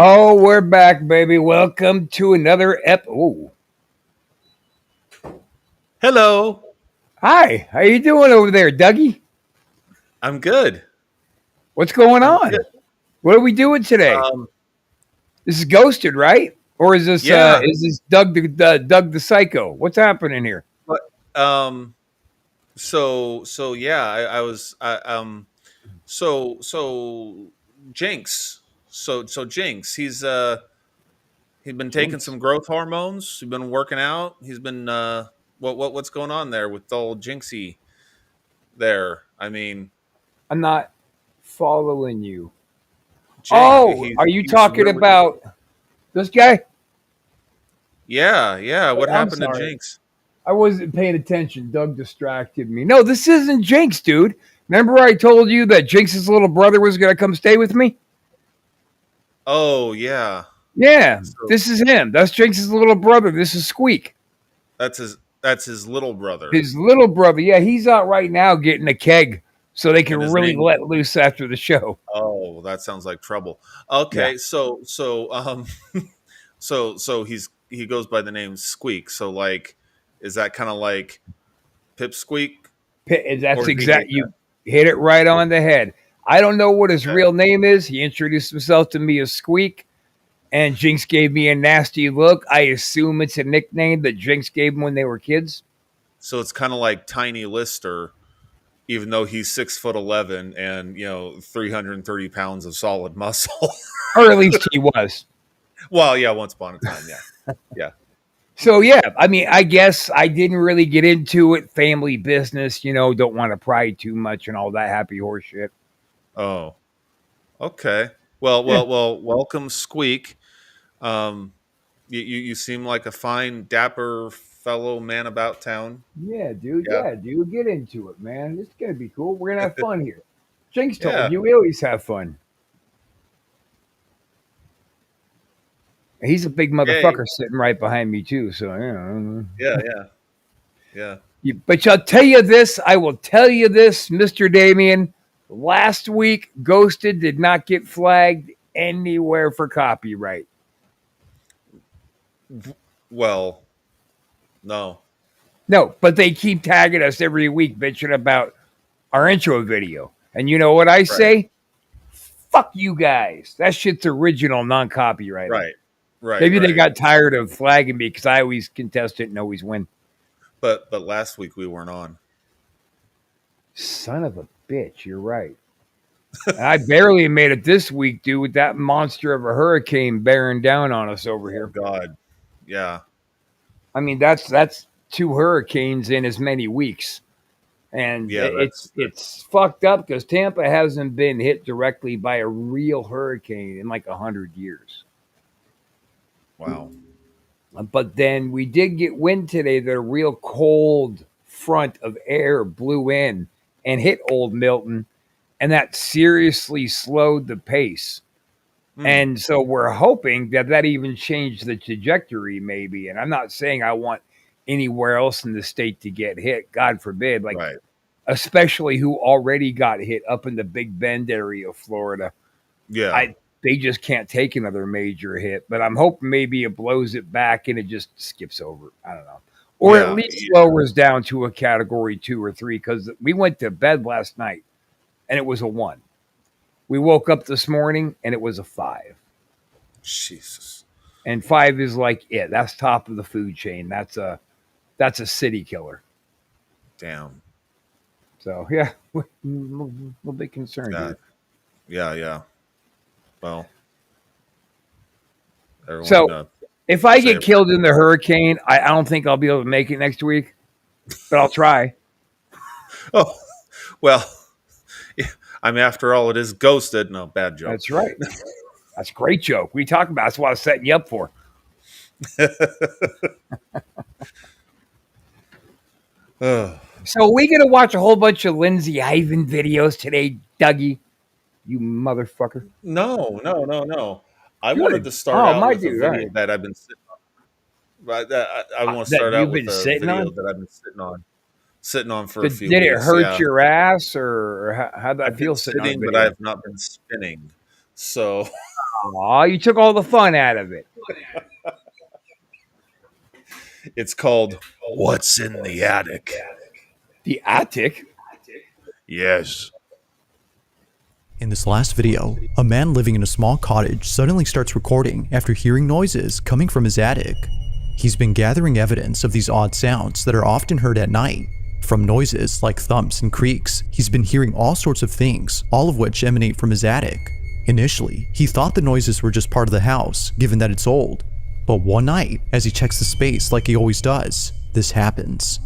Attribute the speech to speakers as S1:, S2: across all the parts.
S1: Oh, we're back, baby. Welcome to another Oh,
S2: Hello.
S1: hi. How you doing over there, Dougie?
S2: I'm good.
S1: What's going
S2: I'm good.
S1: on? What are we doing today?
S2: Um,
S1: This is Ghosted, right? Or is this
S2: yeah,
S1: Doug the Psycho? What's happening here?
S2: but um, so yeah, I was so Jinx. So Jinx, he's been taking
S1: Jinx.
S2: some growth hormones. He's been working out. He's been what's going on there with old Jinxie there? I mean,
S1: I'm not following you.
S2: Jinx.
S1: Oh, are you
S2: He's
S1: talking
S2: really
S1: about this guy?
S2: yeah. What
S1: I'm
S2: happened to
S1: sorry.
S2: Jinx?
S1: I wasn't paying attention. Doug distracted me. No, this isn't Jinx, dude. Remember I told you that Jinx's little brother was going to come stay with me?
S2: Oh yeah.
S1: Yeah,
S2: So
S1: this is him. That's Jinx's little brother. This is Squeak.
S2: that's his little brother.
S1: His little brother. Yeah, he's out right now getting a keg so they can
S2: And his
S1: really
S2: name
S1: let loose after the show.
S2: Oh, that sounds like trouble.
S1: Yeah.
S2: Okay, so he goes by the name Squeak. So like, is that kind of like Pipsqueak,
S1: That's
S2: or did he get
S1: exact. You hit it right on the head. I don't know what his
S2: that?
S1: real name is. He introduced himself to me as Squeak, and Jinx gave me a nasty look. I assume it's a nickname that Jinx gave him when they were kids.
S2: So it's kind of like Tiny Lister, even though he's 6'11" and 330 pounds of solid muscle.
S1: Or at least he was.
S2: Well, yeah, once upon a time, yeah, yeah.
S1: So yeah, I mean, I guess I didn't really get into it. Family business, don't want to pry too much and all that happy horse shit.
S2: Oh, okay. Well,
S1: Yeah.
S2: well, well. Welcome, Squeak. Um, you seem like a fine, dapper fellow man about town.
S1: Yeah, dude.
S2: Yeah,
S1: Yeah, dude. Get into it, man. It's gonna be cool. We're gonna have fun here. Jinx told
S2: yeah,
S1: you we always have fun. He's a big
S2: yay,
S1: motherfucker sitting right behind me too. So
S2: yeah, yeah, yeah.
S1: But I'll tell you this. I will tell you this, Mister Damien. Last week, Ghosted did not get flagged anywhere for copyright.
S2: Well, no,
S1: No, but they keep tagging us every week, bitching about our intro video. And you know what I
S2: right,
S1: say? Fuck you guys. That shit's original, non-copyrighted.
S2: right, right,
S1: Maybe they
S2: right.
S1: got tired of flagging me because I always contest it and always win.
S2: But last week we weren't on.
S1: Son of a bitch, you're right. And I barely made it this week, dude, with that monster of a hurricane bearing down on us over
S2: Oh
S1: here.
S2: God, yeah,
S1: I mean, that's two hurricanes in as many weeks. And
S2: yeah. That's
S1: it's fucked up because Tampa hasn't been hit directly by a real hurricane in like 100 years.
S2: wow.
S1: But then we did get wind today that a real cold front of air blew in and hit Old Milton, and that seriously slowed the pace.
S2: Hmm.
S1: And so we're hoping that that even changed the trajectory, maybe. And I'm not saying I want anywhere else in the state to get hit, God forbid, like
S2: Right.
S1: especially who already got hit up in the Big Bend area of Florida.
S2: Yeah.
S1: I They just can't take another major hit. But I'm hoping maybe it blows it back and it just skips over. I don't know. Or at
S2: Yeah.
S1: least lowers down to a category 2 or 3 because we went to bed last night and it was a 1. We woke up this morning and it was a 5.
S2: Jesus.
S1: And 5 is like it. That's top of the food chain. That's a city killer.
S2: Damn.
S1: So yeah, we'll be concerned,
S2: Yeah.
S1: dude.
S2: Yeah. Yeah. Well, everyone
S1: So if I
S2: say
S1: get
S2: a prayer.
S1: killed in the hurricane, I don't think I'll be able to make it next week, but I'll try.
S2: Oh, well. Yeah, I mean, after all, it is ghosted. No, bad joke.
S1: That's right. That's a great joke. We talk about. That's what I was setting you up for.
S2: Ugh.
S1: So we gonna watch a whole bunch of Lindsay Ivan videos today, Dougie. You motherfucker.
S2: No, no, no, no. I wanted
S1: Good.
S2: to start
S1: Oh,
S2: out
S1: my
S2: with a
S1: dude. All
S2: video
S1: right.
S2: that I've been sitting on. Right, I want to
S1: That
S2: start out
S1: you've
S2: with
S1: been
S2: a
S1: sitting
S2: video
S1: on.
S2: that I've been sitting on for a
S1: Did,
S2: few
S1: did it
S2: weeks.
S1: hurt
S2: Yeah,
S1: your ass, or how'd that
S2: I've been
S1: feel sitting on a
S2: sitting, but I
S1: video?
S2: have not been spinning. So
S1: Aw, you took all the fun out of it.
S2: It's called What's in the Attic?
S1: The attic?
S2: Yes.
S3: In this last video, a man living in a small cottage suddenly starts recording after hearing noises coming from his attic. He's been gathering evidence of these odd sounds that are often heard at night. From noises like thumps and creaks, he's been hearing all sorts of things, all of which emanate from his attic. Initially, he thought the noises were just part of the house, given that it's old. But one night, as he checks the space like he always does, this happens.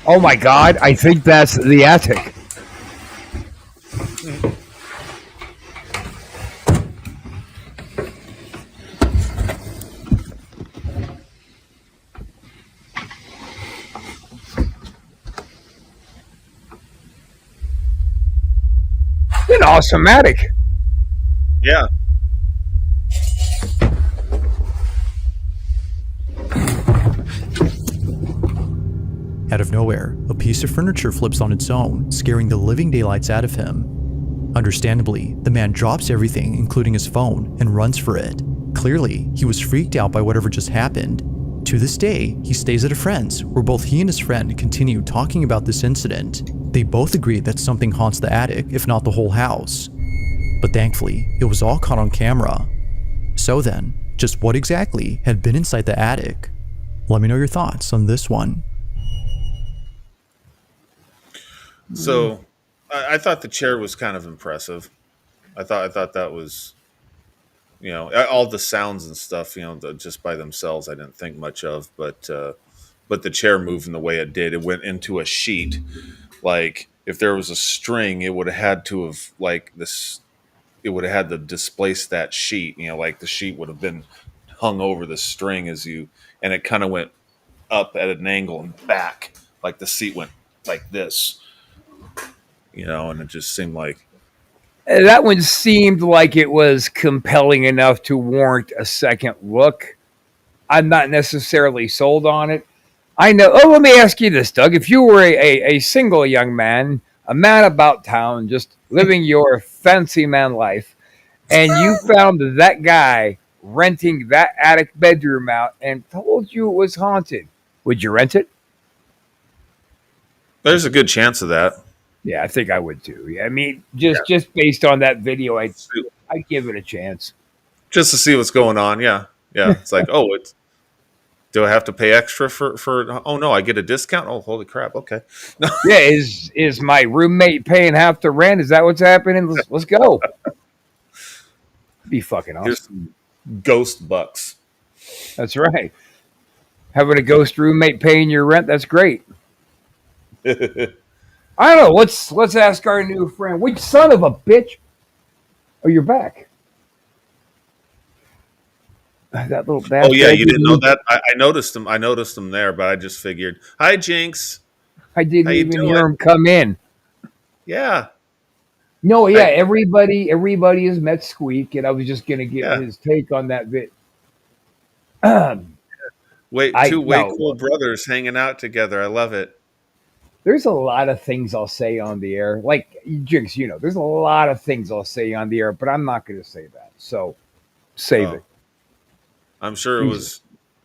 S1: Oh my god, I think that's the attic. An awesome attic.
S2: Yeah.
S3: Out of nowhere, a piece of furniture flips on its own, scaring the living daylights out of him. Understandably, the man drops everything, including his phone, and runs for it. Clearly, he was freaked out by whatever just happened. To this day, he stays at a friend's, where both he and his friend continue talking about this incident. They both agree that something haunts the attic, if not the whole house. But thankfully, it was all caught on camera. So then, just what exactly had been inside the attic? Let me know your thoughts on this one.
S2: So I thought the chair was kind of impressive. I thought that was, all the sounds and stuff, just by themselves, I didn't think much of. But the chair moving the way it did, it went into a sheet. Like if there was a string, it would have had to have like this. It would have had to displace that sheet. Like the sheet would have been hung over the string and it kind of went up at an angle and back, like the seat went like this. And it just seemed like
S1: That one seemed like it was compelling enough to warrant a second look. I'm not necessarily sold on it. I know. Oh, let me ask you this, Doug. If you were a single young man, a man about town, just living your fancy man life, and you found that guy renting that attic bedroom out and told you it was haunted, would you rent it?
S2: there's a good chance of that.
S1: Yeah, I think I would too. Yeah, I mean, just based on that video, I'd give it a chance.
S2: Just to see what's going on. Yeah. Yeah. It's like, do I have to pay extra for, oh no, I get a discount. Oh, holy crap. Okay. No.
S1: Yeah, is my roommate paying half the rent? Is that what's happening? Let's go. Be fucking awesome.
S2: Here's some ghost bucks.
S1: That's right. Having a ghost roommate paying your rent, that's great. I don't know. Let's ask our new friend. Which son of a bitch? Oh, you're back. That little bastard.
S2: Oh yeah, you didn't know that? I noticed him. I noticed him there, but I just figured, hi Jinx.
S1: I didn't
S2: How you
S1: even
S2: doing?
S1: hear him come in.
S2: Yeah.
S1: No, yeah, everybody has met Squeak, and I was just gonna get his take on that bit.
S2: Two way cool brothers hanging out together. I love it.
S1: There's a lot of things I'll say on the air. Like Jinx, there's a lot of things I'll say on the air, but I'm not gonna say that. So save it.
S2: I'm sure it was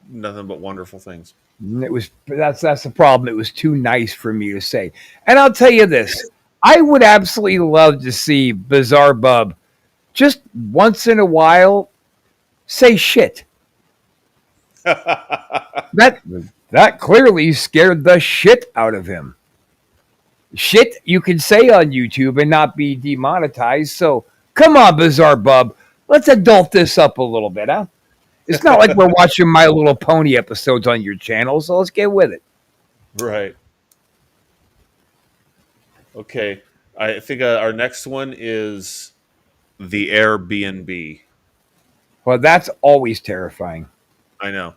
S2: nothing but wonderful things.
S1: That's the problem. It was too nice for me to say. And I'll tell you this. I would absolutely love to see Bizarre Bub just once in a while say shit. That clearly scared the shit out of him. Shit you can say on YouTube and not be demonetized. So come on, Bizarre Bub. Let's adult this up a little bit, huh? It's not like we're watching My Little Pony episodes on your channel, so let's get with it.
S2: Right. Okay, I think our next one is the Airbnb.
S1: Well, that's always terrifying.
S2: I know.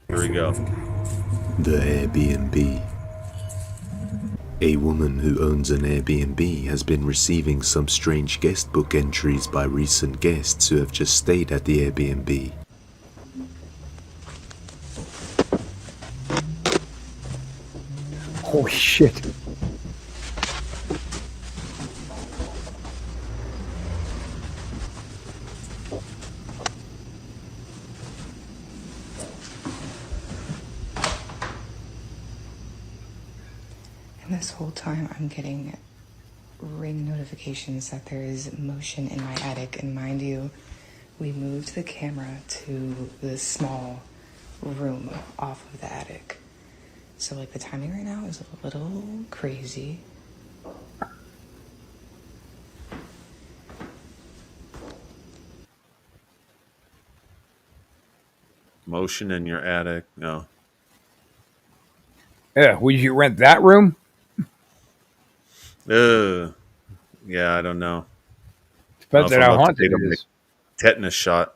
S2: Here we go.
S4: The Airbnb. A woman who owns an Airbnb has been receiving some strange guest book entries by recent guests who have just stayed at the Airbnb.
S1: Holy shit.
S5: And this whole time I'm getting ring notifications that there is motion in my attic. And mind you, we moved the camera to the small room off of the attic. So like the timing right now is a little crazy.
S2: Motion in your attic. No.
S1: Yeah, would you rent that room?
S2: Yeah, I don't know. I don't know
S1: Depends
S2: if
S1: on
S2: I'm
S1: how
S2: about to
S1: haunted
S2: take
S1: it
S2: a
S1: is.
S2: tetanus shot.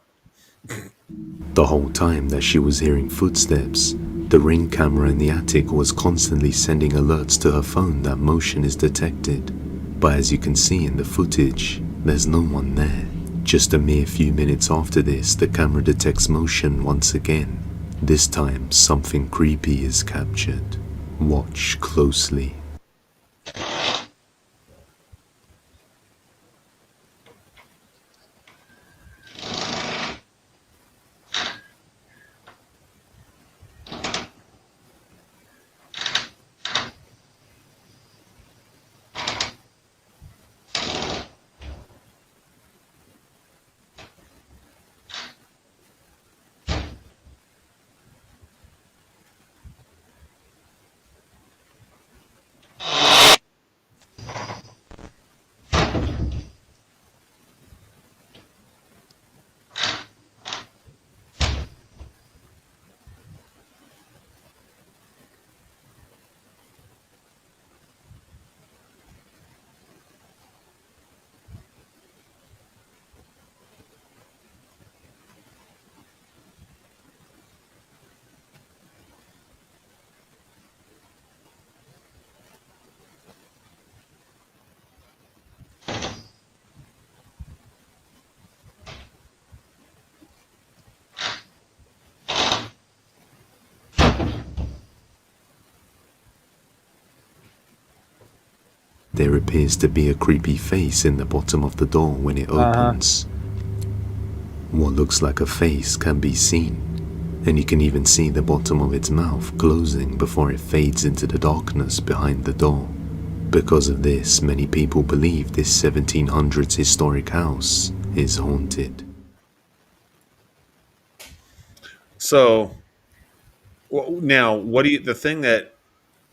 S4: The whole time that she was hearing footsteps, the ring camera in the attic was constantly sending alerts to her phone that motion is detected. But as you can see in the footage, there's no one there. Just a mere few minutes after this, the camera detects motion once again. This time, something creepy is captured. Watch closely. There appears to be a creepy face in the bottom of the door when it opens. What looks like a face can be seen, and you can even see the bottom of its mouth closing before it fades into the darkness behind the door. Because of this, many people believe this 1700s historic house is haunted.
S2: So now, what do you the thing that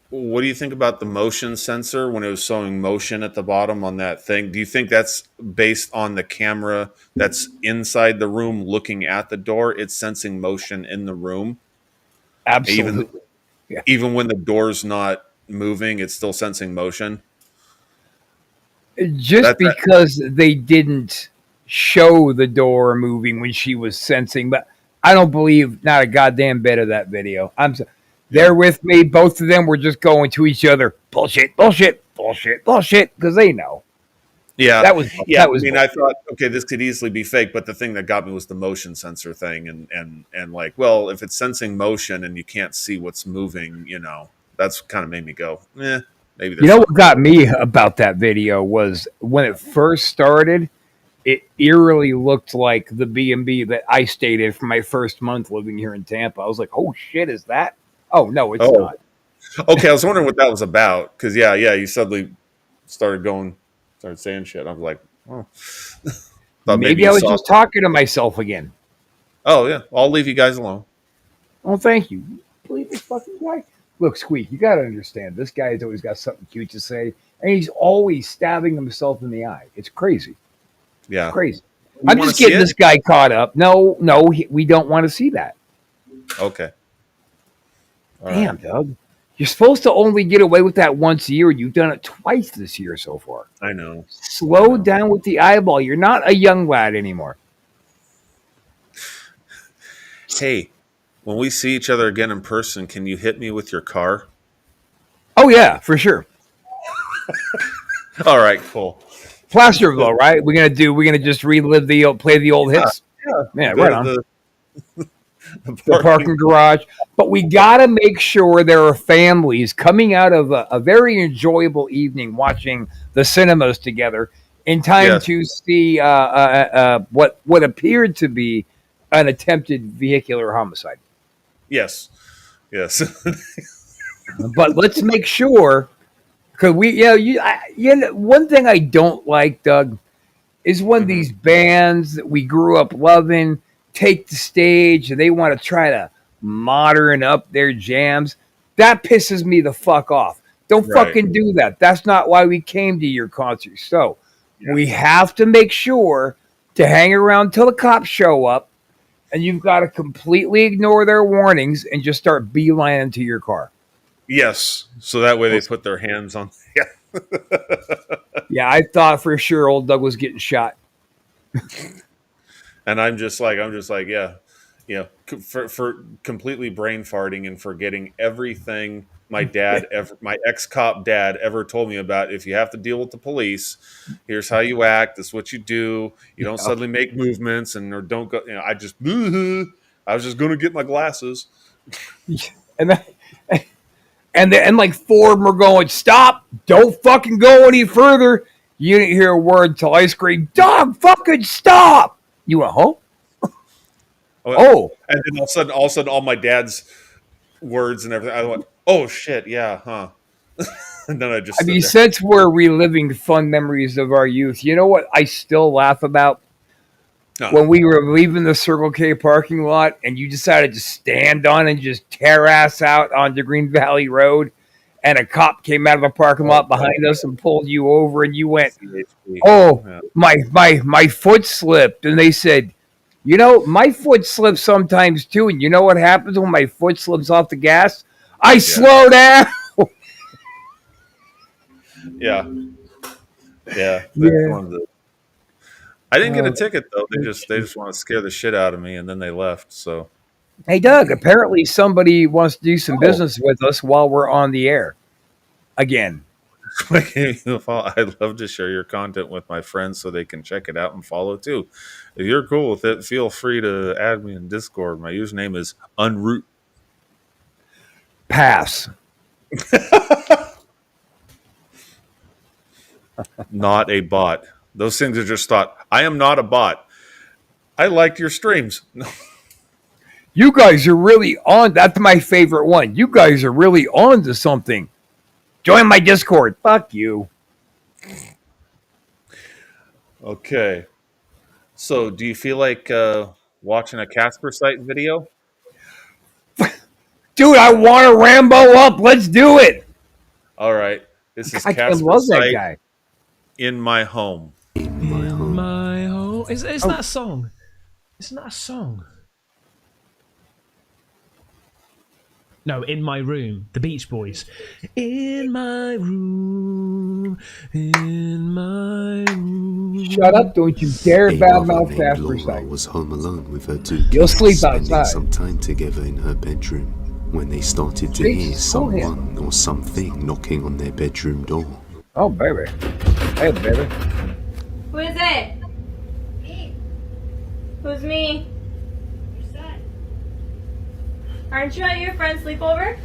S2: what do you think about the motion sensor when it was showing motion at the bottom on that thing? Do you think that's based on the camera that's inside the room looking at the door? It's sensing motion in the room, even
S1: Absolutely. Yeah.
S2: even when the door's not moving, it's still sensing motion.
S1: Just
S2: That
S1: because they didn't show the door moving when she was sensing, but I don't believe not a goddamn bit of that video.
S2: yeah.
S1: They're with me. Both of them were just going to each other. Bullshit, bullshit, bullshit, bullshit. Because they know
S2: Yeah,
S1: that was
S2: yeah.
S1: that
S2: I
S1: was
S2: mean,
S1: bull-
S2: I thought, okay, this could easily be fake, but the thing that got me was the motion sensor thing, and like, well, if it's sensing motion and you can't see what's moving, that's kind of made me go, maybe
S1: You
S2: there's
S1: know what
S2: something
S1: got
S2: to
S1: me about that video was when it first started. It eerily looked like the B&B that I stayed in for my first month living here in Tampa. I was like, "Oh shit, is that?" Oh no,
S2: it.
S1: it's
S2: Oh,
S1: not.
S2: okay. I was wondering what that was about because yeah, you suddenly started saying shit. I was like, oh, thought maybe
S1: Maybe
S2: you
S1: I was
S2: saw
S1: just talking to myself again.
S2: Oh yeah, I'll leave you guys alone.
S1: Oh, thank you. Believe this fucking guy. Look, Squeak, you got to understand. This guy has always got something cute to say, and he's always stabbing himself in the eye. It's crazy. It's
S2: Yeah,
S1: crazy.
S2: you
S1: I'm
S2: want to
S1: just
S2: see
S1: getting
S2: it?
S1: this guy caught up. No, no, we don't want to see that.
S2: Okay, all right.
S1: Damn, Doug. You're supposed to only get away with that once a year. You've done it twice this year so far.
S2: I know.
S1: Slow down with the eyeball. You're not a young lad anymore.
S2: Hey, when we see each other again in person, can you hit me with your car?
S1: Oh yeah, for sure.
S2: All right, cool.
S1: Placerville, right? We're gonna just relive play the old hits. Yeah, right on. The parking garage. But we got to make sure there are families coming out of a very enjoyable evening watching the cinemas together in time to see what appeared to be an attempted vehicular homicide.
S2: Yes.
S1: But let's make sure, because one thing I don't like, Doug, is when these bands that we grew up loving take the stage and they want to try to modern up their jams. That pisses me the fuck off. Don't fucking do that. That's not why we came to your concert. So we have to make sure to hang around till the cops show up, and you've got to completely ignore their warnings and just start beelining to your car.
S2: Yes. So that way they put their hands on. Yeah.
S1: Yeah, I thought for sure old Doug was getting shot.
S2: And I'm just like, yeah, for completely brain farting and forgetting everything my ex-cop dad ever told me about. If you have to deal with the police, here's how you act. This is what you do. You don't suddenly make movements or don't go. I was just going to get my glasses.
S1: And like four of them were going, stop, don't fucking go any further. You didn't hear a word until I screamed, dog, fucking stop. You went, huh? Oh.
S2: And then all of a sudden, all my dad's words and everything, I went, oh, shit, yeah, huh? And then
S1: since we're reliving fun memories of our youth, you know what I still laugh about? When we were leaving the Circle K parking lot and you decided to stand on and just tear ass out onto Green Valley Road, and a cop came out of the parking lot behind us and pulled you over, and you went, oh, my foot slipped. And they said, my foot slips sometimes too. And you know what happens when my foot slips off the gas? I slow down.
S2: Yeah. I didn't get a ticket though. They just want to scare the shit out of me, and then they left. So,
S1: hey Doug, apparently somebody wants to do some business with us while we're on the air again.
S2: I'd love to share your content with my friends so they can check it out and follow too. If you're cool with it, feel free to add me in Discord. My username is unroot.
S1: Pass.
S2: Not a bot. Those things are just thought. I am not a bot. I liked your streams.
S1: You guys are really on. That's my favorite one. You guys are really on to something. Join my Discord. Fuck you.
S2: Okay. So, do you feel like watching a Casper site video?
S1: Dude, I want to Rambo up. Let's do it.
S2: All right. This is Casper
S1: I love that
S2: site
S1: guy.
S2: In my home.
S6: In my home. Isn't that a song? Isn't that a song? No, In My Room. The Beach Boys. In my room. In my room.
S1: Shut up. Don't you dare badmouth Casper site.
S4: Was home alone with her two
S1: You'll
S4: kids,
S1: sleep
S4: spending
S1: outside.
S4: some time together in her bedroom when they started to hear someone or something knocking on their bedroom door.
S1: Oh, baby. Hey, baby.
S7: Who is it? Me. Who's me? Your son. Aren't you at your friend's sleepover?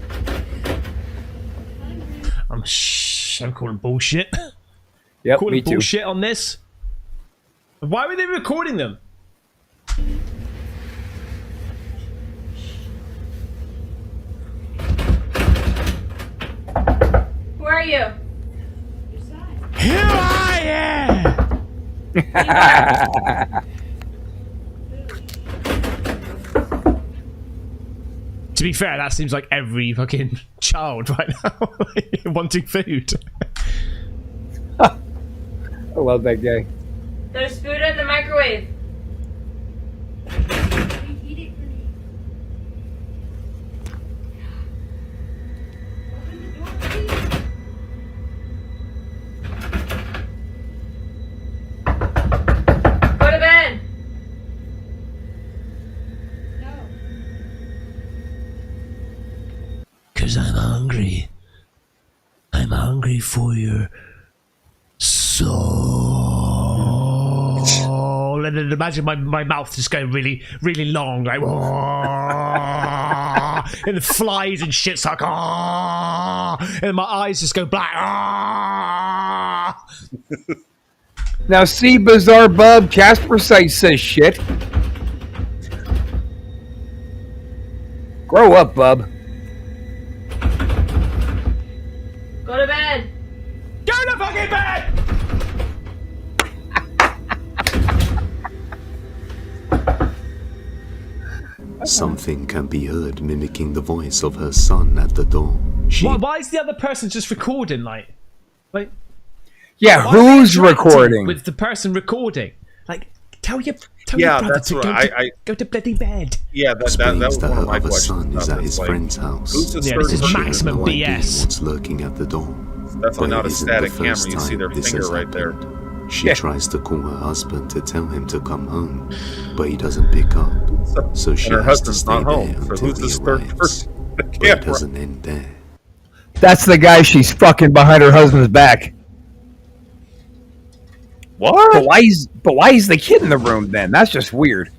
S6: I'm calling bullshit.
S1: Yep,
S6: calling
S1: me too.
S6: bullshit on this. Why were they recording them?
S7: Who are you?
S6: Here I am! To be fair, that seems like every fucking child right now wanting food.
S1: I love that guy.
S7: There's food in the microwave.
S8: Because I'm hungry. I'm hungry for your soul.
S6: And then imagine my mouth just going really, really long, like, and the flies and shit's like, and my eyes just go black.
S1: Now, see, Bizarre Bub, Casper Site says shit. Grow up, bub.
S7: Go to bed.
S6: Go to fucking bed!
S4: Something can be heard mimicking the voice of her son at the door.
S6: Why is the other person just recording, like
S1: Yeah,
S6: why are they
S1: who's
S6: interacting
S1: recording?
S6: with the person recording? Like, tell your
S2: Yeah,
S6: brother
S2: that's
S6: to
S2: what
S6: go to bloody bed.
S2: Yeah, that
S4: Explains
S2: was
S4: that
S2: one of
S4: her
S2: my
S4: other
S2: questions.
S4: son is
S2: about
S4: at
S2: this,
S4: his
S2: like,
S4: friend's house.
S2: who's the
S6: Yeah, this is
S2: third
S4: She
S2: person?
S4: has
S6: maximum
S4: no idea
S6: BS.
S4: what's lurking at the door.
S2: Definitely not a
S4: But it isn't
S2: static
S4: the
S2: camera.
S4: first
S2: You see
S4: time
S2: their
S4: this
S2: finger
S4: has
S2: right there.
S4: happened. She tries to call her husband to tell him to come home, but he doesn't pick up. So she
S2: And her
S4: has to
S2: husband's
S4: stay
S2: not
S4: there
S2: home. So
S4: until
S2: who's
S4: he
S2: this third
S4: arrives.
S2: person?
S4: But it doesn't end there.
S1: That's the guy she's fucking behind her husband's back.
S2: What?
S1: But why is the kid in the room then? That's just weird.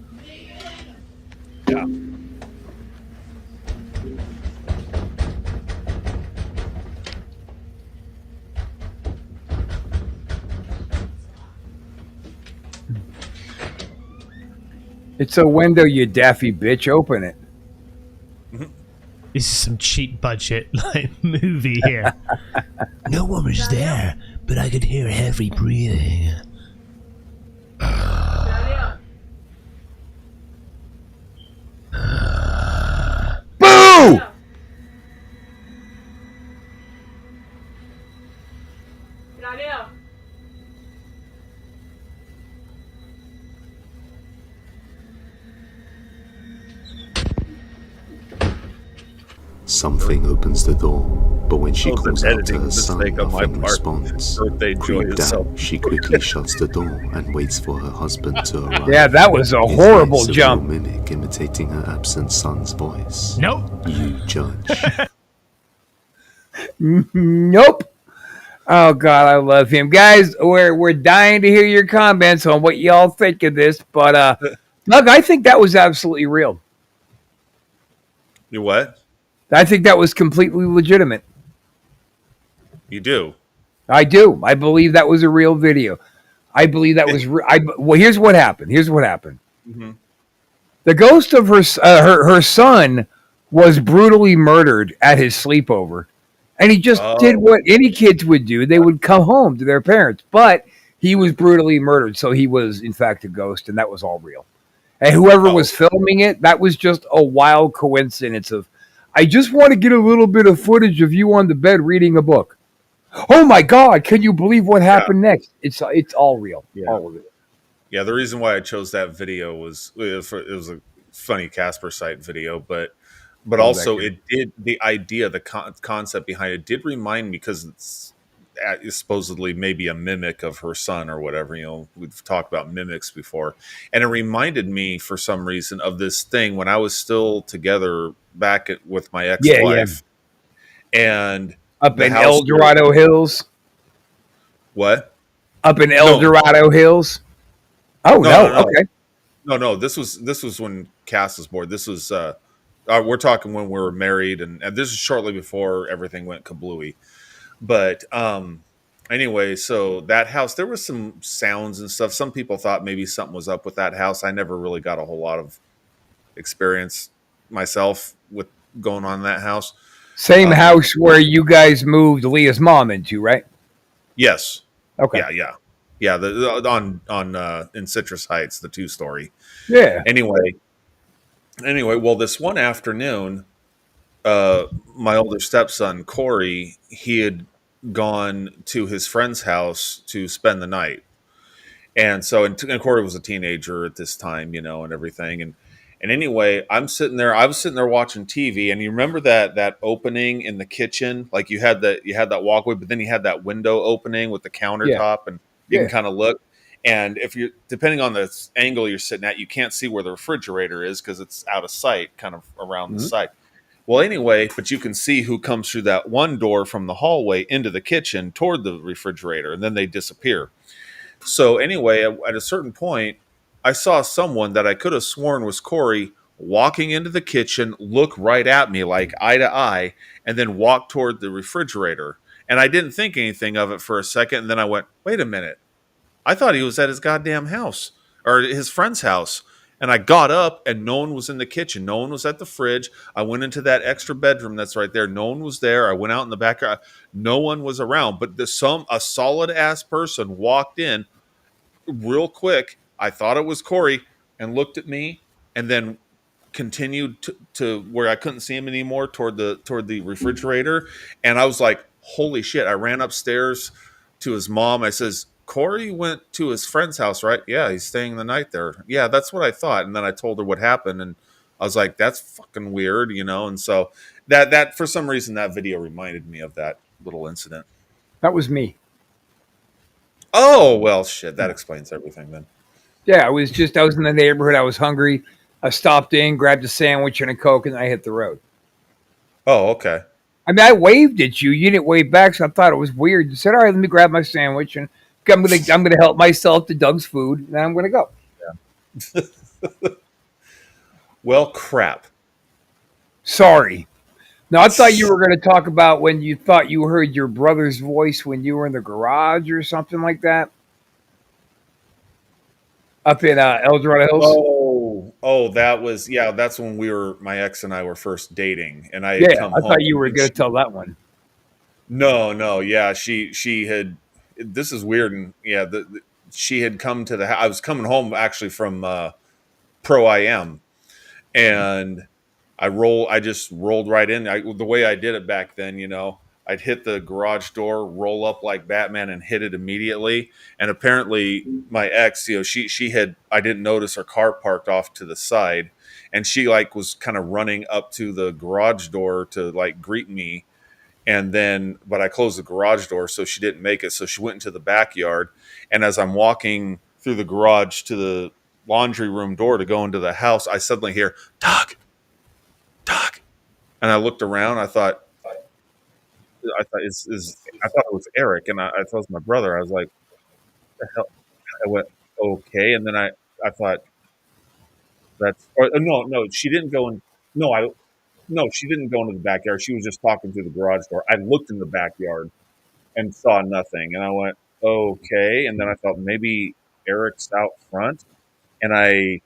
S2: Yeah.
S1: It's a window, you daffy bitch. Open it.
S6: This is some cheap budget like movie here.
S8: No one was there, but I could hear heavy breathing.
S1: Boo!
S7: Claudio.
S4: Something opens the door, but when she
S2: That was
S4: calls
S2: an
S4: out to
S2: editing
S4: her son,
S2: mistake on my
S4: nothing
S2: part.
S4: responds.
S2: Birthday joy
S4: Creeped
S2: itself.
S4: out, she quickly shuts the door and waits for her husband to arrive.
S1: Yeah, that was a
S4: Is
S1: horrible
S4: this a
S1: jump.
S4: real mimic imitating her absent son's voice?
S6: Nope.
S4: You judge.
S1: Nope. Oh God, I love him, guys. We're dying to hear your comments on what y'all think of this, but look, I think that was absolutely real.
S2: You what?
S1: I think that was completely legitimate.
S2: You do?
S1: I do. I believe that was a real video. I believe that was. Well, here's what happened.
S2: Mm-hmm.
S1: The ghost of her son was brutally murdered at his sleepover, and he just did what any kids would do. They would come home to their parents, but he was brutally murdered, so he was in fact a ghost, and that was all real. And whoever was filming it, that was just a wild coincidence of, I just want to get a little bit of footage of you on the bed reading a book. Oh my God, can you believe what happened next? It's all real.
S2: Yeah.
S1: All of it.
S2: Yeah, the reason why I chose that video was it was a funny Casper site video, but also it did the idea, the concept behind it did remind me, because it's supposedly maybe a mimic of her son or whatever. You know, we've talked about mimics before, and it reminded me for some reason of this thing when I was still together back with my ex-wife, and
S1: up in
S2: house
S1: El Dorado Hills.
S2: What?
S1: Up in El Dorado Hills. Oh no. Okay.
S2: No. This was when Cass was born. This was we're talking when we were married, and this is shortly before everything went kablooey. But anyway, so that house, there was some sounds and stuff. Some people thought maybe something was up with that house. I never really got a whole lot of experience myself with going on in that house.
S1: Same house where you guys moved Leah's mom into, right?
S2: Yes.
S1: Okay.
S2: Yeah. On in Citrus Heights, the 2-story.
S1: Yeah.
S2: Anyway, well, this one afternoon, my older stepson Corey, he had gone to his friend's house to spend the night, and so and Corey was a teenager at this time, you know, and everything, and anyway, I was sitting there watching TV, and you remember that opening in the kitchen, like you had that walkway, but then you had that window opening with the countertop, and you can kind of look. And if you, depending on the angle you're sitting at, you can't see where the refrigerator is because it's out of sight, kind of around the side. Well, anyway, but you can see who comes through that one door from the hallway into the kitchen toward the refrigerator, and then they disappear. So anyway, at a certain point, I saw someone that I could have sworn was Corey walking into the kitchen, look right at me like eye to eye, and then walk toward the refrigerator. And I didn't think anything of it for a second, and then I went, "Wait a minute. I thought he was at his goddamn house or his friend's house." And I got up and no one was in the kitchen. No one was at the fridge. I went into that extra bedroom that's right there. No one was there. I went out in the backyard. No one was around. But a solid ass person walked in real quick. I thought it was Corey and looked at me and then continued to where I couldn't see him anymore toward the refrigerator. And I was like, holy shit. I ran upstairs to his mom. I says, Corey went to his friend's house, right? Yeah, he's staying the night there. Yeah, that's what I thought. And then I told her what happened, and I was like, that's fucking weird, you know? And so that for some reason that video reminded me of that little incident.
S1: That was me.
S2: Oh, well, shit, that explains everything then.
S1: Yeah, I was in the neighborhood. I was hungry. I stopped in, grabbed a sandwich and a Coke, and I hit the road.
S2: Oh, okay.
S1: I mean, I waved at you. You didn't wave back, so I thought it was weird. You said, "All right, let me grab my sandwich, and I'm gonna help myself to Doug's food, and then I'm gonna go."
S2: Well, crap.
S1: Sorry. Now I thought you were going to talk about when you thought you heard your brother's voice when you were in the garage or something like that, up in El Dorado Hills.
S2: That was that's when my ex and I were first dating, and I had
S1: Yeah,
S2: come
S1: I
S2: home.
S1: thought you were going to tell that one.
S2: No, yeah, she had. This is weird, and she had come to the house. I was coming home actually from Pro IM, and I just rolled right in. The way I did it back then, I'd hit the garage door, roll up like Batman, and hit it immediately. And apparently, my ex, I didn't notice her car parked off to the side, and she was kind of running up to the garage door to greet me. And then, but I closed the garage door, so she didn't make it. So she went into the backyard, and as I'm walking through the garage to the laundry room door to go into the house, I suddenly hear Doug, and I looked around. I thought it was Eric, and I thought it was my brother. I was like, "What the hell?" I went, "Okay," and then I thought no, she didn't go in. No, she didn't go into the backyard. She was just talking through the garage door. I looked in the backyard and saw nothing, and I went, "Okay," and then I thought maybe Eric's out front, and I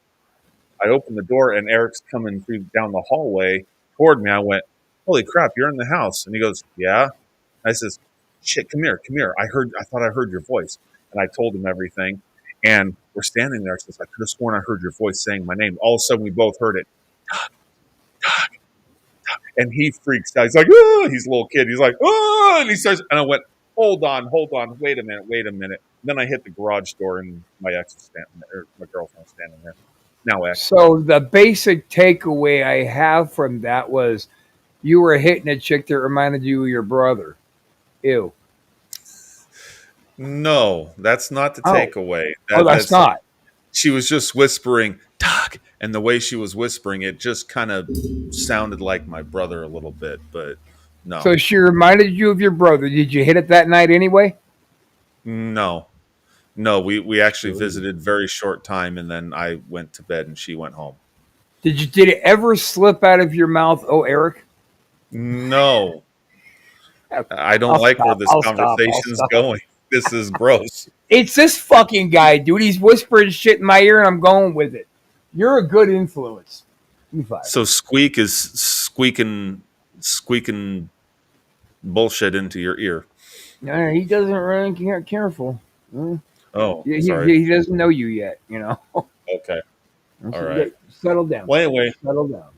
S2: opened the door, and Eric's coming down the hallway toward me. I went, "Holy crap, you're in the house." And he goes, "Yeah." I says, "Shit, come here. I thought I heard your voice." And I told him everything. And we're standing there. Says, "I could have sworn I heard your voice saying my name." All of a sudden, we both heard it. And he freaks out. He's like, "Oh!" He's a little kid. He's like, "Oh!" And he starts, and I went, hold on. Wait a minute. Then I hit the garage door, and my ex was standing there, my girlfriend was standing there. Now, ex.
S1: So the basic takeaway I have from that was you were hitting a chick that reminded you of your brother. Ew.
S2: No, that's not the
S1: Oh.
S2: takeaway.
S1: That's not.
S2: She was just whispering, Doug. And the way she was whispering, it just kind of sounded like my brother a little bit, but no.
S1: So she reminded you of your brother. Did you hit it that night anyway?
S2: No, we actually visited very short time, and then I went to bed and she went home.
S1: Did it ever slip out of your mouth, "Oh, Eric"?
S2: No. I don't where this conversation's going. This is gross.
S1: It's this fucking guy, dude. He's whispering shit in my ear, and I'm going with it. You're a good influence.
S2: So Squeak is squeaking bullshit into your ear.
S1: No, he doesn't run careful.
S2: Oh,
S1: sorry. He doesn't know you yet,
S2: Okay. All right.
S1: Settle down.
S2: Well, anyway.
S1: Settle down.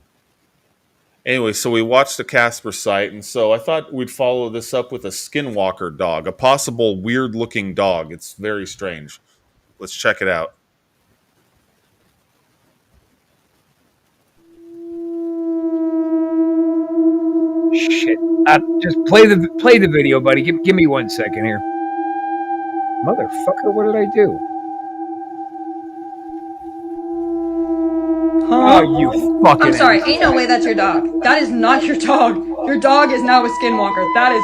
S2: Anyway, so we watched the Casper site, and so I thought we'd follow this up with a skinwalker dog, a possible weird-looking dog. It's very strange. Let's check it out.
S1: Shit. Just play the video, buddy. Give me 1 second here. Motherfucker, what did I do? Oh, you fucking.
S9: I'm sorry, ain't no way that's your dog. That is not your dog. Your dog is now a skinwalker. That is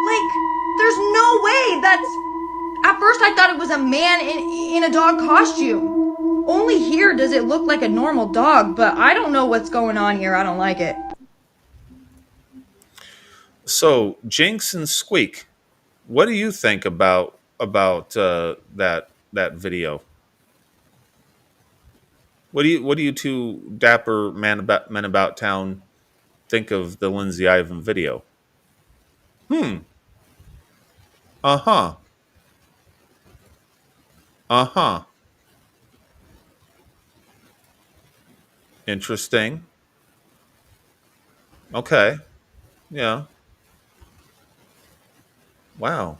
S9: like, there's no way. That's. At first, I thought it was a man in a dog costume. Only here does it look like a normal dog, but I don't know what's going on here. I don't like it.
S2: So, Jinx and Squeak, what do you think about that video? What do you two dapper men about town think of the Lindsay Ivan video? Uh huh. Uh huh. Interesting. Okay. Yeah. Wow.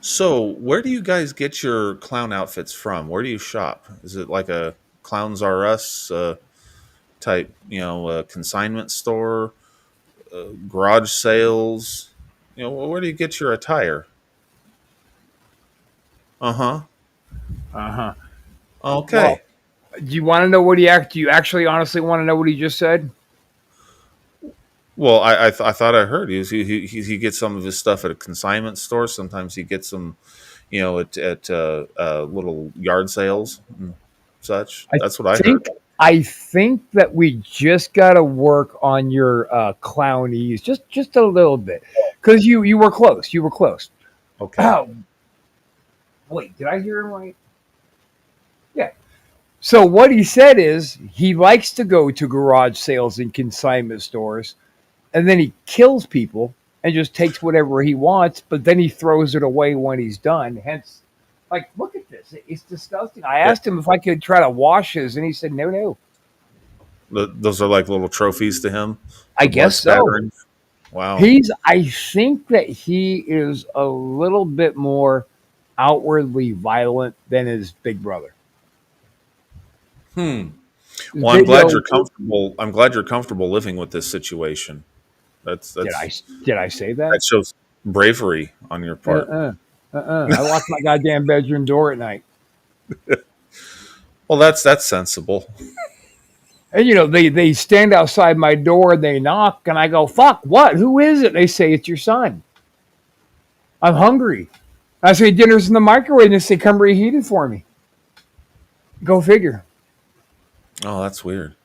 S2: So, where do you guys get your clown outfits from? Where do you shop? Is it like a Clowns R Us type, consignment store, garage sales? Where do you get your attire? Uh huh.
S1: Uh huh.
S2: Okay.
S1: Well, do you want to know what do you actually honestly want to know what he just said?
S2: Well, I thought I heard he gets some of his stuff at a consignment store. Sometimes he gets them, at little yard sales and such.
S1: I
S2: That's what I heard.
S1: think I think that we just got to work on your clownies just a little bit because you were close. You were close.
S2: Okay.
S1: Oh, wait, did I hear him right? Yeah. So what he said is he likes to go to garage sales and consignment stores, and then he kills people and just takes whatever he wants, but then he throws it away when he's done. Hence, like, look at this. It's disgusting. I asked him if I could try to wash his, and he said, no, no.
S2: Those are like little trophies to him.
S1: I
S2: The blood
S1: guess so.
S2: spattering. Wow.
S1: I think that he is a little bit more outwardly violent than his big brother.
S2: Well,
S1: His
S2: I'm glad
S1: video-
S2: you're comfortable. I'm glad you're comfortable living with this situation. That's
S1: Did I say that?
S2: that shows bravery on your part.
S1: I lock my goddamn bedroom door at night.
S2: Well, that's sensible.
S1: And they stand outside my door and they knock and I go, fuck, what? Who is it? They say, it's your son. I'm hungry. I say, dinner's in the microwave, and they say, come reheat it for me. Go figure.
S2: Oh, that's weird.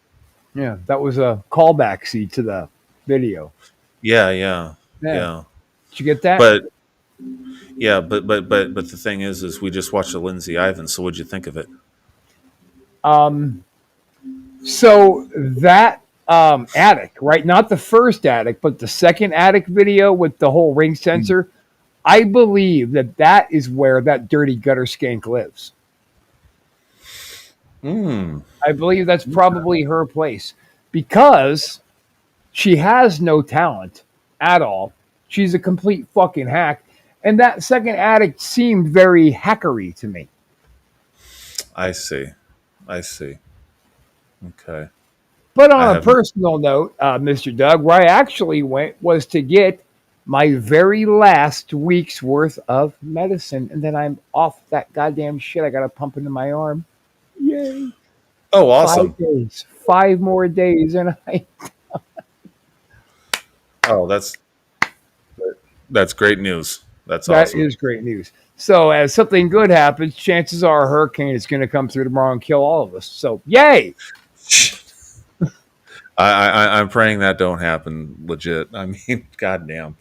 S1: Yeah, that was a callback, see, to the video.
S2: Yeah.
S1: Did you get that?
S2: But yeah, but the thing is we just watched the Lindsay Ivan. So what'd you think of it?
S1: So that attic, right? Not the first attic, but the second attic video with the whole ring sensor. I believe that is where that dirty gutter skank lives. I believe that's probably her place because she has no talent at all. She's a complete fucking hack. And that second attic seemed very hackery to me.
S2: I see. Okay.
S1: But on a personal note, Mr. Doug, where I actually went was to get my very last week's worth of medicine. And then I'm off that goddamn shit. I got to pump into my arm. Yay.
S2: Oh, awesome.
S1: 5 days. 5 more days. And
S2: Oh, that's great news. That's
S1: that
S2: awesome.
S1: is great news. So as something good happens, chances are a hurricane is going to come through tomorrow and kill all of us. So yay.
S2: I'm praying that don't happen. Legit. I mean, goddamn.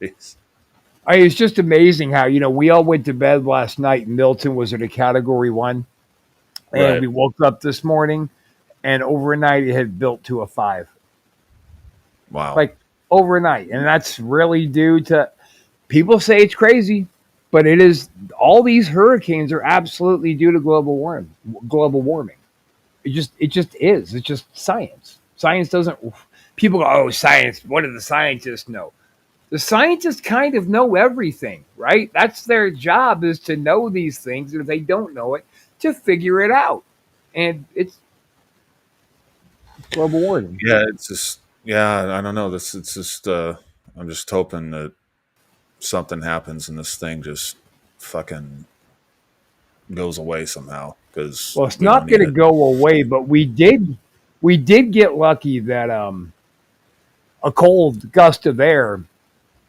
S1: It's just amazing how, we all went to bed last night and Milton was at a category 1. And
S2: Right.
S1: we woke up this morning and overnight it had built to a 5.
S2: Wow.
S1: Like overnight. And that's really due to, people say it's crazy, but it is, all these hurricanes are absolutely due to global warming. It just is. It's just science. Science doesn't, people go, oh, science, what do the scientists know? The scientists kind of know everything, right? That's their job, is to know these things. And if they don't know it, to figure it out. And it's global warming.
S2: Yeah, it's just, I don't know. It's just, I'm just hoping that something happens and this thing just fucking goes away somehow. because
S1: Well, it's
S2: we don't
S1: not
S2: need
S1: going to
S2: it.
S1: go away, but we did get lucky that a cold gust of air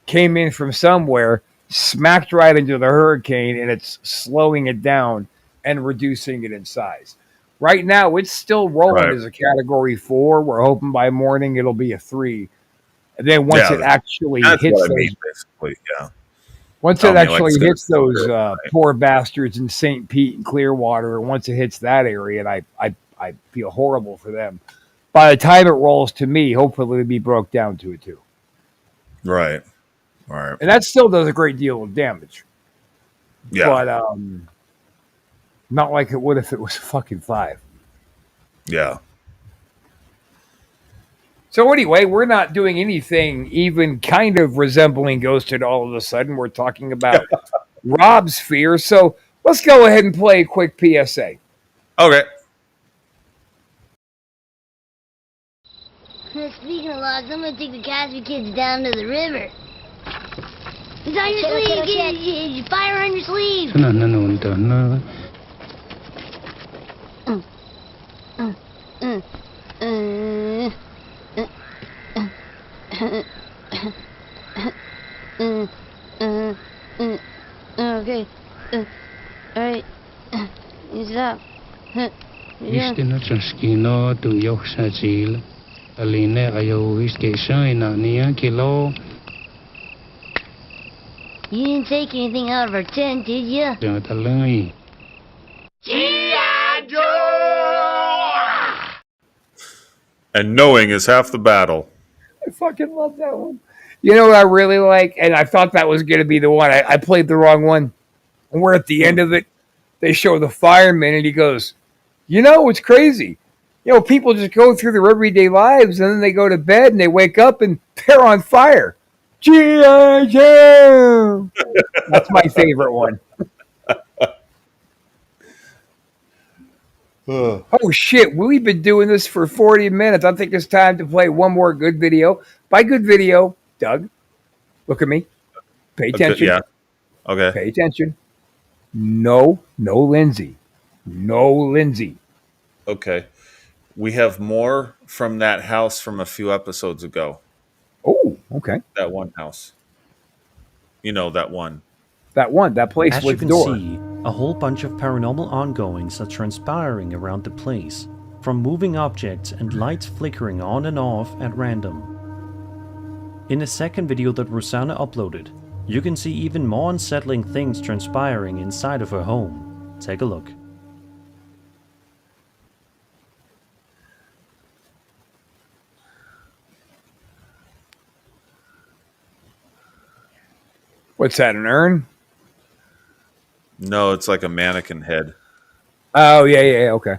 S1: came in from somewhere, smacked right into the hurricane, and it's slowing it down and reducing it in size. Right now, it's still rolling
S2: Right.
S1: as a category 4. We're hoping by morning it'll be a 3. And then once
S2: Yeah,
S1: it actually
S2: that's
S1: hits
S2: what I
S1: those,
S2: mean, basically. Yeah.
S1: once
S2: I
S1: it
S2: mean, like I
S1: actually
S2: said,
S1: hits
S2: it's still
S1: those
S2: good, right?
S1: poor bastards in St. Pete and Clearwater, once it hits that area, and I feel horrible for them. By the time it rolls to me, hopefully it'll be broke down to it too.
S2: Right. Right.
S1: And that still does a great deal of damage.
S2: Yeah.
S1: But not like it would if it was a fucking 5.
S2: Yeah.
S1: So anyway, we're not doing anything even kind of resembling Ghosted all of a sudden. We're talking about Rob's fear. So let's go ahead and play a quick PSA.
S2: Okay.
S10: Speaking of logs, I'm gonna take the Casby kids down to the river. It's on your sleeve. Get fire on your sleeve. Okay. Alright. You stop.
S11: Vistina transkino tu yok sajil. Aline ayo viskation ania kilo.
S10: You didn't take anything out of our tent, did you?
S11: Jantalai.
S2: And knowing is half the battle.
S1: I fucking love that one. You know what I really like? And I thought that was going to be the one. I played the wrong one. And we're at the end of it. They show the fireman, and he goes, you know, it's crazy. You know, people just go through their everyday lives, and then they go to bed, and they wake up, and they're on fire. G.I. Joe! That's my favorite one. Oh, shit. We've been doing this for 40 minutes. I think it's time to play one more good video. By good video, Doug, look at me. Pay attention.
S2: Yeah. Okay.
S1: Pay attention. No Lindsay. No Lindsay.
S2: Okay. We have more from that house from a few episodes ago.
S1: Oh, okay.
S2: That one house. You know, that one.
S1: That place
S3: As you
S1: with
S3: can
S1: door.
S3: see, a whole bunch of paranormal ongoings are transpiring around the place, from moving objects and lights flickering on and off at random. In a second video that Rosanna uploaded, you can see even more unsettling things transpiring inside of her home. Take a look.
S1: What's that, an urn?
S2: No, it's like a mannequin head.
S1: Oh, yeah, okay.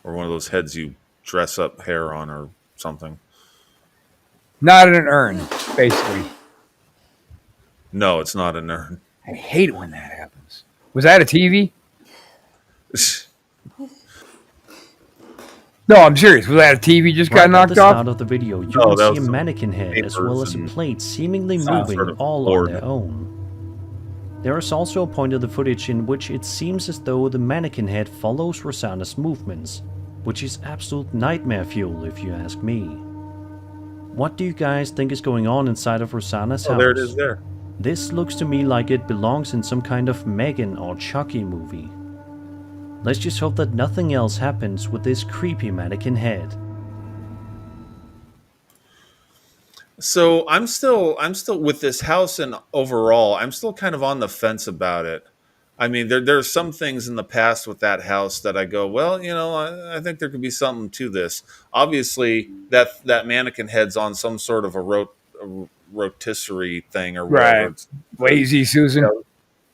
S2: Or one of those heads you dress up hair on or something.
S1: Not an urn, basically.
S2: No, it's not an urn.
S1: I hate it when that happens. Was that a TV? No, I'm serious. Was that a TV just got
S3: Right at
S1: knocked
S3: the start
S1: off?
S3: of the video, you
S2: No,
S3: can
S2: that
S3: see
S2: was
S3: a
S2: some
S3: mannequin head as well as a
S2: papers
S3: plate seemingly
S2: some
S3: moving
S2: sort of
S3: all
S2: board.
S3: on their own. There is also a point of the footage in which it seems as though the mannequin head follows Rosanna's movements, which is absolute nightmare fuel if you ask me. What do you guys think is going on inside of Rosanna's house?
S2: There it is there.
S3: This looks to me like it belongs in some kind of Megan or Chucky movie. Let's just hope that nothing else happens with this creepy mannequin head.
S2: So I'm still with this house, and overall, I'm still kind of on the fence about it. I mean, there's some things in the past with that house that I go, well, you know, I think there could be something to this. Obviously, that mannequin head's on some sort of a rotisserie thing or whatever.
S1: Right. Lazy Susan.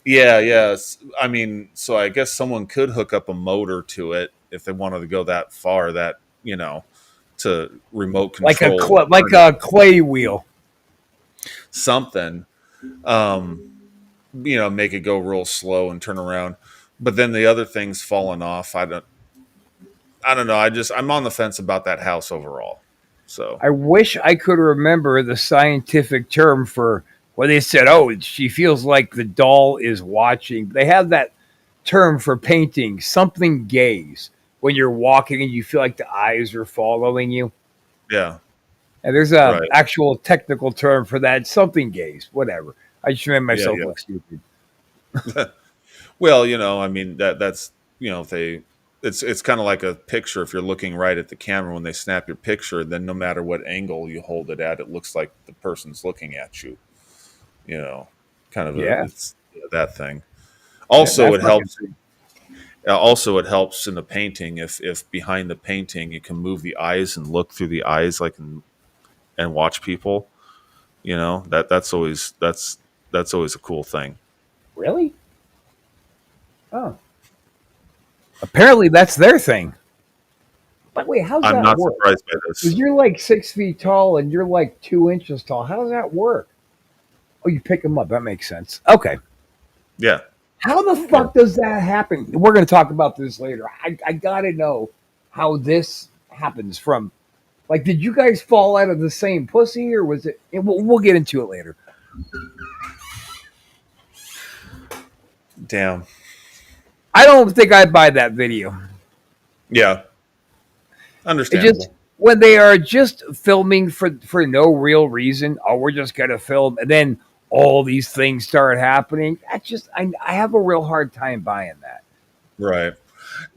S2: Yeah. I mean, so I guess someone could hook up a motor to it if they wanted to go that far. That, you know, to remote control,
S1: like a clay wheel.
S2: something. You know, make it go real slow and turn around. But then the other things falling off. I don't know. I'm on the fence about that house overall. So
S1: I wish I could remember the scientific term for where they said, "Oh, she feels like the doll is watching." They have that term for painting, something gaze, when you're walking and you feel like the eyes are following you.
S2: Yeah.
S1: And there's a
S2: Right.
S1: actual technical term for that, something gaze, whatever. I just made
S2: Yeah.
S1: myself
S2: Yeah.
S1: look stupid.
S2: Well, I mean that's they it's kind of like a picture. If you're looking right at the camera when they snap your picture, then no matter what angle you hold it at, it looks like the person's looking at you. You know, kind of
S1: Yeah,
S2: it's that thing.
S1: yeah,
S2: Also,
S1: that's
S2: it
S1: fucking.
S2: helps. Also, it helps in the painting if behind the painting you can move the eyes and look through the eyes and watch people. That's always a cool thing.
S1: Really? Oh, apparently that's their thing. But wait, how's
S2: I'm
S1: that
S2: not
S1: work?
S2: surprised by
S1: Because
S2: this.
S1: you're like 6 feet tall and you're like 2 inches tall. How does that work? Oh, you pick them up. That makes sense. Okay.
S2: Yeah.
S1: How the
S2: Yeah.
S1: fuck does that happen? We're going to talk about this later. I got to know how this happens from. Like, did you guys fall out of the same pussy or was it? We'll get into it later.
S2: Damn.
S1: I don't think I buy that video.
S2: Yeah.
S1: It just
S2: Understandable.
S1: when they are just filming for no real reason. Oh, we're just gonna film, and then all these things start happening. That's just I have a real hard time buying that.
S2: Right.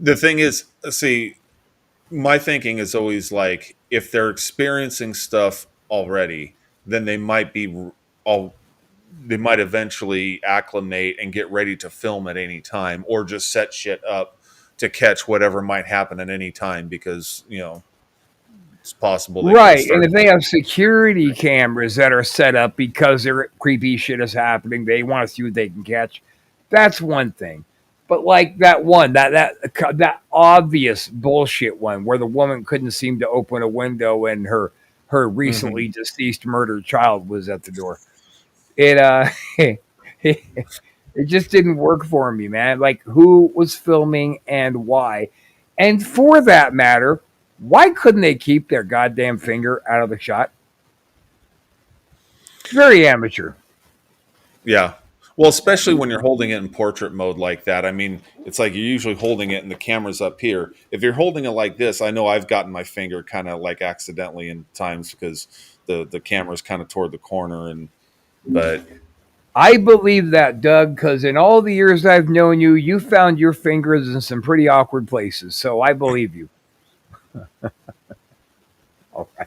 S2: The thing is, see, my thinking is always like if they're experiencing stuff already, then all they might eventually acclimate and get ready to film at any time or just set shit up to catch whatever might happen at any time because, it's possible they could
S1: Right, and
S2: start.
S1: if they have security cameras that are set up because their creepy shit is happening, they want to see what they can catch. That's one thing. But like that one, that obvious bullshit one where the woman couldn't seem to open a window and her
S2: Mhm.
S1: recently deceased murdered child was at the door. It it just didn't work for me, man. Like who was filming and why? And for that matter, why couldn't they keep their goddamn finger out of the shot? It's very amateur.
S2: Yeah. Well, especially when you're holding it in portrait mode like that. I mean, it's like you're usually holding it and the camera's up here. If you're holding it like this, I know I've gotten my finger kind of like accidentally in times because the camera's kind of toward the corner but
S1: I believe that, Doug, because in all the years I've known you, you found your fingers in some pretty awkward places. So I believe you. All right.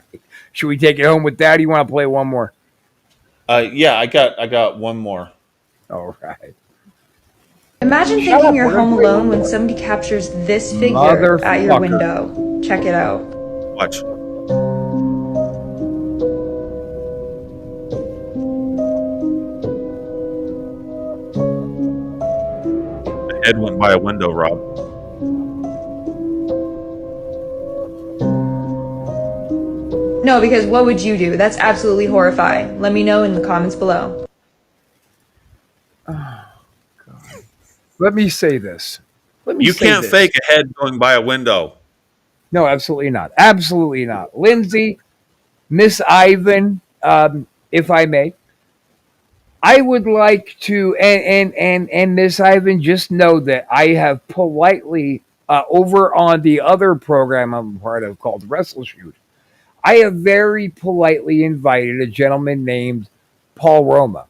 S1: Should we take it home with that? Or you want to play one more?
S2: yeah, I got one more.
S1: All right.
S9: Imagine
S1: Shut
S9: thinking
S1: up.
S9: you're
S1: We're gonna
S9: home
S1: play one
S9: alone when
S1: more.
S9: somebody captures this figure at your
S1: Motherfucker.
S9: window. Check it out.
S2: Watch. The head went by a window, Rob.
S9: No, because what would you do? That's absolutely horrifying. Let me know in the comments below.
S1: Let me say this. Let me
S2: You
S1: say
S2: can't
S1: this.
S2: fake a head going by a window.
S1: No, absolutely not. Absolutely not. Lindsay, Miss Ivan, if I may, I would like to, and Miss Ivan, just know that I have politely, over on the other program I'm part of called Wrestle Shoot, I have very politely invited a gentleman named Paul Roma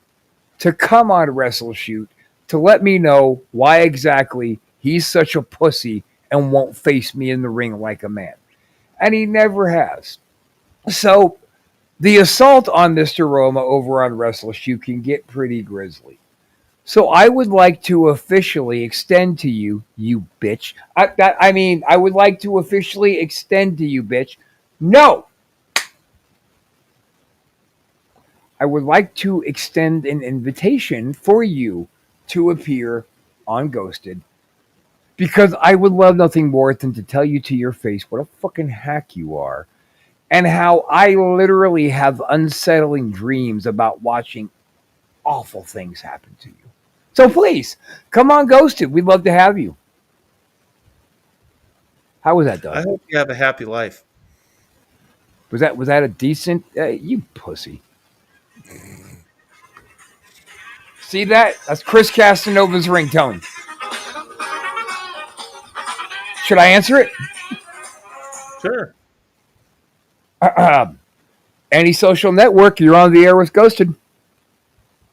S1: to come on Wrestle Shoot to let me know why exactly he's such a pussy and won't face me in the ring like a man. And he never has. So the assault on Mr. Roma over on Wrestle Shoot can get pretty grisly. So I would like to officially extend to you, you bitch. I would like to officially extend to you, bitch. No, I would like to extend an invitation for you to appear on Ghosted because I would love nothing more than to tell you to your face what a fucking hack you are and how I literally have unsettling dreams about watching awful things happen to you. So please come on Ghosted. We'd love to have you. How was that,
S2: I
S1: Doug?
S2: hope you have a happy life.
S1: Was that a decent? You pussy. See that? That's Chris Castanova's ringtone. Should I answer it?
S2: Sure.
S1: Any social network, you're on the air with Ghosted.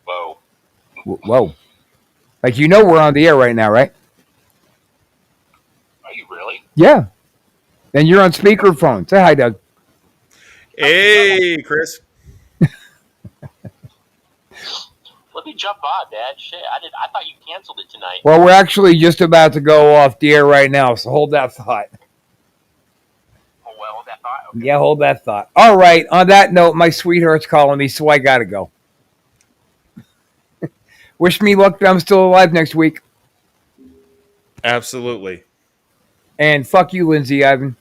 S12: Whoa.
S1: Whoa. Like, you know we're on the air right now, right?
S12: Are you really?
S1: Yeah. And you're on speakerphone. Say hi, Doug.
S2: Hey, Chris.
S12: Let me jump on, Dad. Shit, I thought you canceled it tonight.
S1: Well, we're actually just about to go off the air right now, so hold that thought.
S12: Oh, well, that thought. Okay.
S1: Yeah, hold that thought. All right. On that note, my sweetheart's calling me, so I gotta go. Wish me luck that I'm still alive next week.
S2: Absolutely.
S1: And fuck you, Lindsay Ivan.